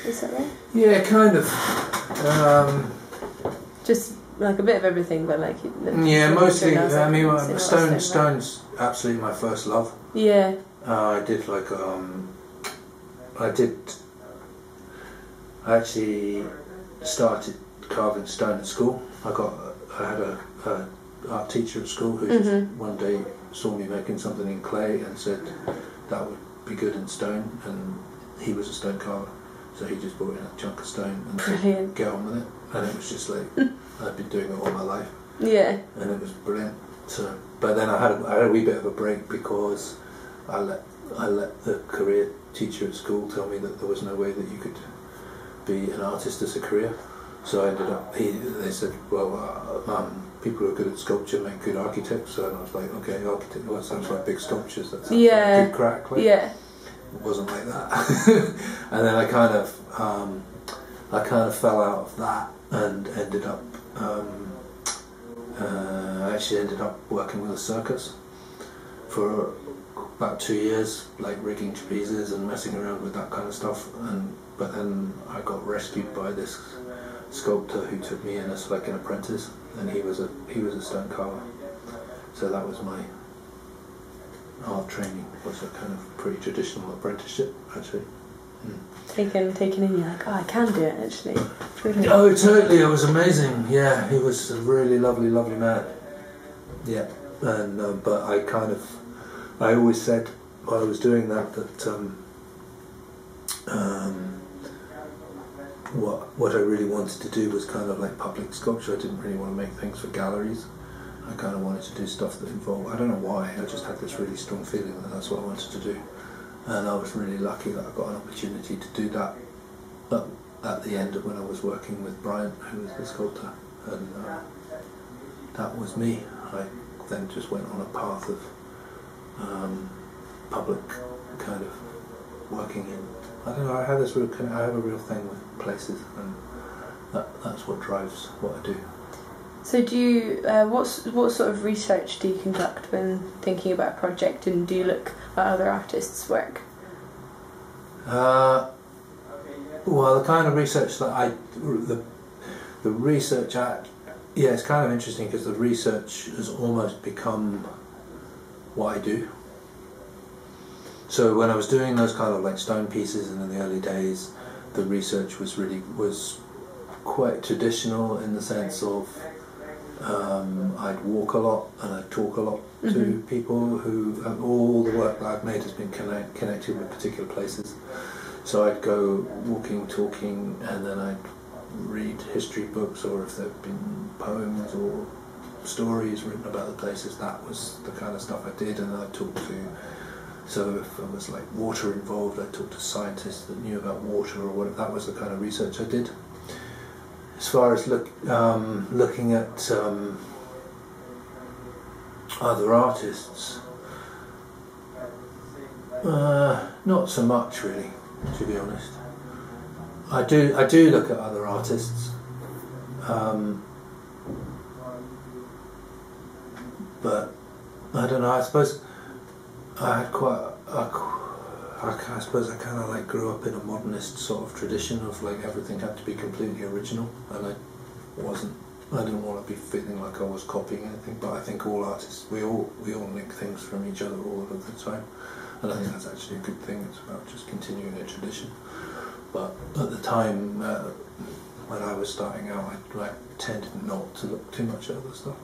is that right? Yeah, kind of. Just like a bit of everything, but like... Yeah, mostly, I mean, Stone, Stone's absolutely my first love. Yeah. I actually started carving stone at school. I had a art teacher at school who just one day saw me making something in clay and said that would be good in stone, and he was a stone carver, so he just brought in a chunk of stone and said, get on with it, and it was just like I'd been doing it all my life. Yeah. And it was brilliant. So, but then I had a wee bit of a break because I let the career teacher at school tell me that there was no way that you could be an artist as a career. So I ended up. They said, well, people who are good at sculpture make good architects. So I was like, okay, architect. Well, that sounds like big sculptures. That sounds like a good crack. Like, yeah. It wasn't like that. And then I kind of fell out of that and ended up. I actually ended up working with a circus for about 2 years, like rigging trapezes and messing around with that kind of stuff. But then I got rescued by this sculptor who took me in as like an apprentice, and he was a stone carver. So that was my art training. Was a kind of pretty traditional apprenticeship, actually. Taken in, you're like, oh, I can do it actually. Oh, totally! It was amazing. Yeah, he was a really lovely man. Yeah, and but I always said while I was doing that what I really wanted to do was kind of like public sculpture. I didn't really want to make things for galleries. I kind of wanted to do stuff that involved. I don't know why. I just had this really strong feeling that that's what I wanted to do. And I was really lucky that I got an opportunity to do that at the end of when I was working with Brian, who was the sculptor, and that was me. I then just went on a path of public kind of working in. I don't know. I have a real thing with places, and that's what drives what I do. So do you, what sort of research do you conduct when thinking about a project, and do you look at other artists' work? Well, the kind of research that the research it's kind of interesting because the research has almost become what I do. So when I was doing those kind of like stone pieces, and in the early days, the research was quite traditional in the sense of I'd walk a lot and I'd talk a lot to people who, all the work that I've made has been connected with particular places. So I'd go walking, talking, and then I'd read history books, or if there'd been poems or stories written about the places, that was the kind of stuff I did. And I'd talk to, so if there was like water involved, I'd talk to scientists that knew about water or whatever. That was the kind of research I did. As far as looking at other artists, not so much really, to be honest. I do look at other artists, but I don't know. I suppose I had I suppose I kind of like grew up in a modernist sort of tradition of like everything had to be completely original, and I didn't want to be feeling like I was copying anything. But I think all artists, we all nick things from each other all of the time, and I think that's actually a good thing. It's about just continuing a tradition. But at the time when I was starting out, I tended not to look too much at other stuff.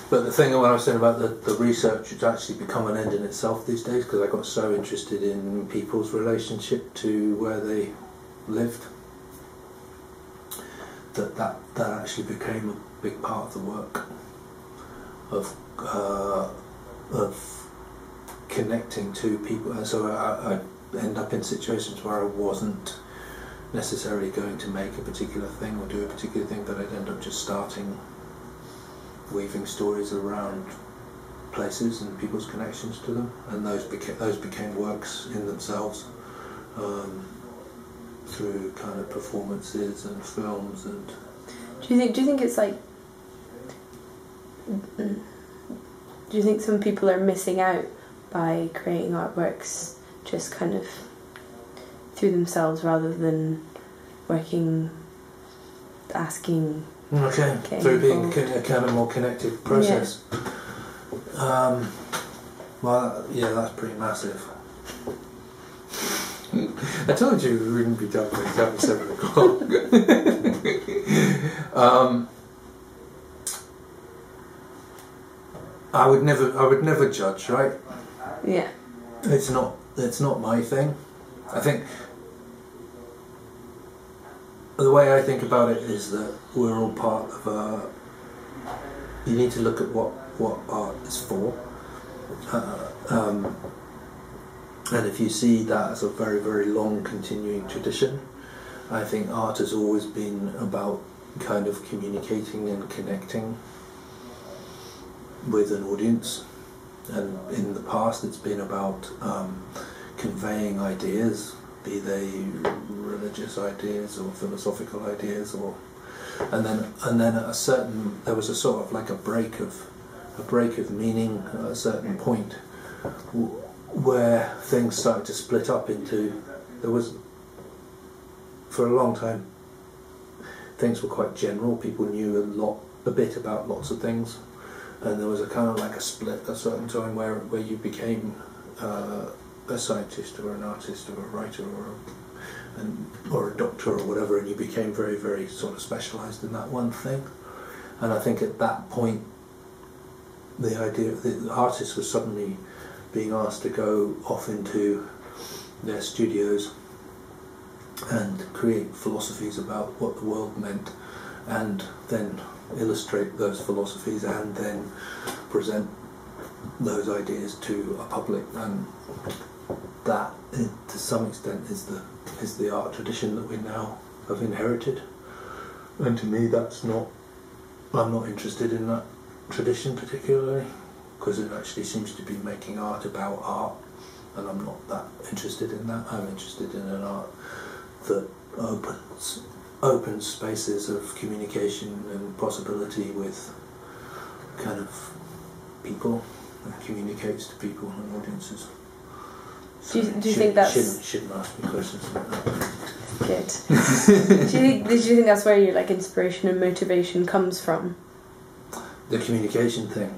But the thing when I was saying about the research, it's actually become an end in itself these days, because I got so interested in people's relationship to where they lived that actually became a big part of the work of connecting to people. And so I end up in situations where I wasn't necessarily going to make a particular thing or do a particular thing, but I'd end up just weaving stories around places and people's connections to them, and those became works in themselves, through kind of performances and films. And do you think it's like, do you think some people are missing out by creating artworks just kind of through themselves rather than asking. Okay, through being a kind of more connected process. Yeah. Well, yeah, that's pretty massive. I told you we wouldn't be done by exactly 7 o'clock. I would never judge, right? Yeah. It's not my thing. I think the way I think about it is that we're all part of a. You need to look at what art is for, and if you see that as a very, very long continuing tradition, I think art has always been about kind of communicating and connecting with an audience, and in the past it's been about conveying ideas, be they religious ideas or philosophical ideas, and then at a certain, there was a sort of like a break of meaning at a certain point where things started to split up into, there was, for a long time things were quite general, people knew a bit about lots of things, and there was a kind of like a split at a certain time where you became a scientist or an artist or a writer or a doctor or whatever, and you became very, very sort of specialised in that one thing. And I think at that point the idea the artists were suddenly being asked to go off into their studios and create philosophies about what the world meant, and then illustrate those philosophies and then present those ideas to a public, and that to some extent is the art tradition that we now have inherited. And to me I'm not interested in that tradition particularly, because it actually seems to be making art about art, and I'm not that interested in that. I'm interested in an art that opens spaces of communication and possibility with kind of people, and communicates to people and audiences. So do you think that's... Shouldn't ask me questions like that. Good. do you think that's where your like inspiration and motivation comes from? The communication thing.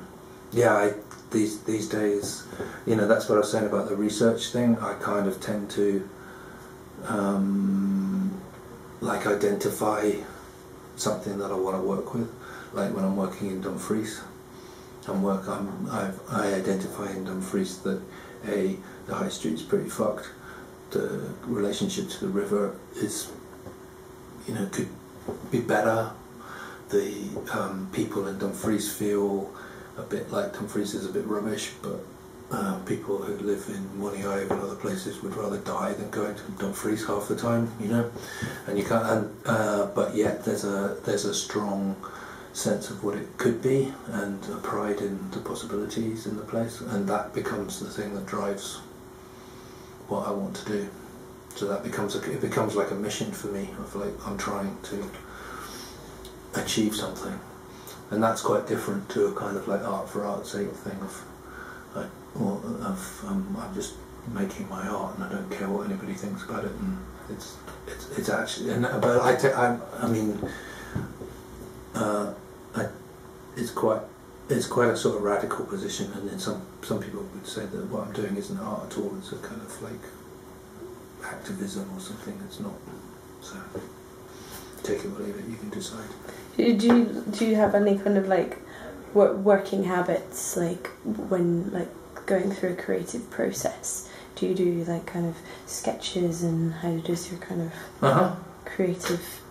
Yeah, these days, that's what I was saying about the research thing. I kind of tend to identify something that I want to work with. Like when I'm working in Dumfries, I identify in Dumfries that the high street's pretty fucked. The relationship to the river is, could be better. The people in Dumfries feel a bit like Dumfries is a bit rubbish, but people who live in Moniaive and other places would rather die than going to Dumfries half the time, and you can't. But yet there's a strong sense of what it could be, and a pride in the possibilities in the place, and that becomes the thing that drives what I want to do. So that becomes like a mission for me of like I'm trying to achieve something, and that's quite different to a kind of like art for art's sake thing of like, I'm just making my art and I don't care what anybody thinks about it, and it's actually, it's quite a sort of radical position, and then some people would say that what I'm doing isn't art at all, it's a kind of like activism or something. It's not, so take it or leave it, you can decide. Do you have any kind of like working habits, like when like going through a creative process? Do you do like kind of sketches, and how does your kind of creative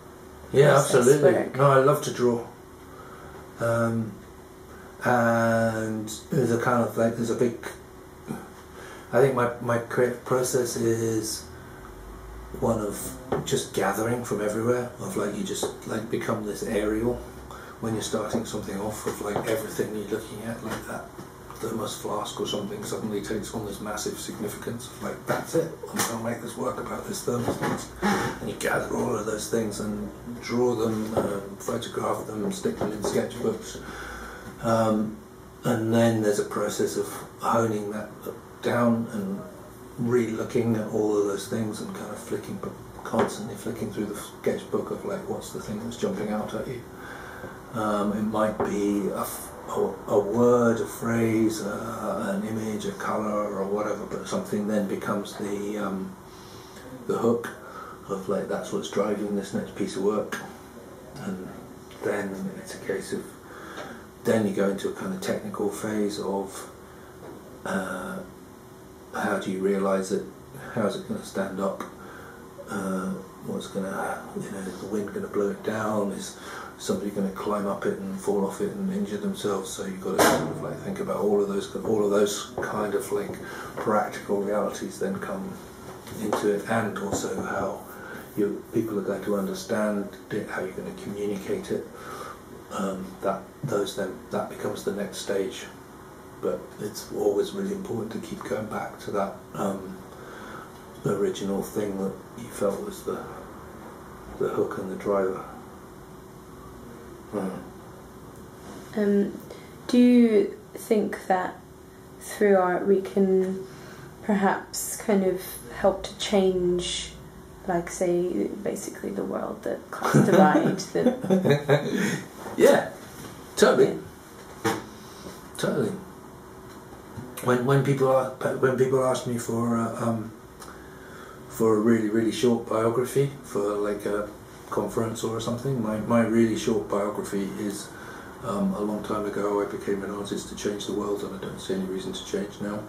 absolutely work? No, I love to draw, and there's a kind of like, there's a big, I think my creative process is one of just gathering from everywhere, of like you just like become this aerial when you're starting something off, of like everything you're looking at, like that thermos flask or something suddenly takes on this massive significance of like, that's it, I'm going to make this work about this thermos flask, and you gather all of those things and draw them, photograph them, stick them in sketchbooks, and then there's a process of honing that down and re-looking at all of those things and kind of constantly flicking through the sketchbook of like what's the thing that's jumping out at you. It might be a word, a phrase, an image, a colour, or whatever, but something then becomes the hook of like that's what's driving this next piece of work, and then it's a case of then you go into a kind of technical phase of how do you realise it, how's it going to stand up, what's going to, is the wind going to blow it down, is somebody going to climb up it and fall off it and injure themselves, so you've got to kind of like think about all of those kind of like practical realities then come into it, and also how people are going to understand it, how you're going to communicate it. That becomes the next stage, but it's always really important to keep going back to that original thing that you felt was the hook and the driver. Do you think that through art we can perhaps kind of help to change, like, say, basically the world, the class divide? Yeah, totally. Totally. When people ask me for a really, really short biography for like a conference or something, my really short biography is a long time ago I became an artist to change the world, and I don't see any reason to change now.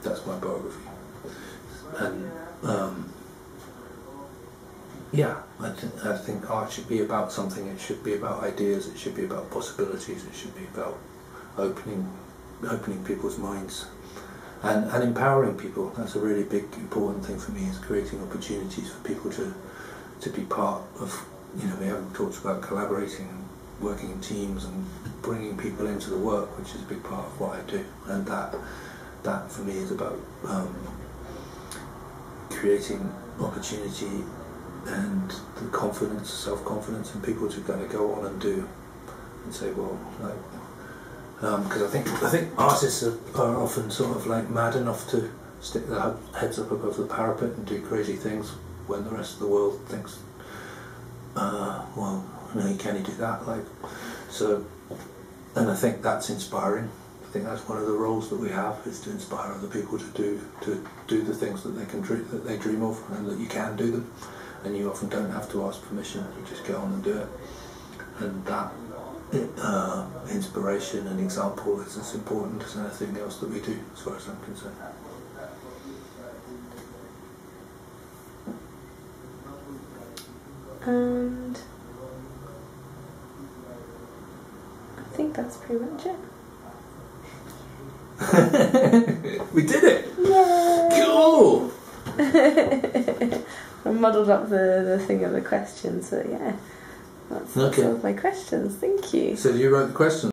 That's my biography. And yeah, I think art should be about something. It should be about ideas. It should be about possibilities. It should be about opening people's minds and empowering people. That's a really big, important thing for me, is creating opportunities for people to be part of. We haven't talked about collaborating and working in teams and bringing people into the work, which is a big part of what I do. And that for me is about creating opportunity and the confidence, self-confidence in people to kind of go on and do and say, well, like, because I think artists are often sort of like mad enough to stick their heads up above the parapet and do crazy things when the rest of the world thinks, well, no, can you do that? Like, so, and I think that's inspiring. I think that's one of the roles that we have, is to inspire other people to do the things that they dream of, and that you can do them, and you often don't have to ask permission. You just get on and do it, and that inspiration and example is as important as anything else that we do, as far as I'm concerned. And I think that's pretty much it. We did it! Yay! Cool! I muddled up the thing of the questions, so yeah. That's all of my questions. Thank you. So you wrote the questions?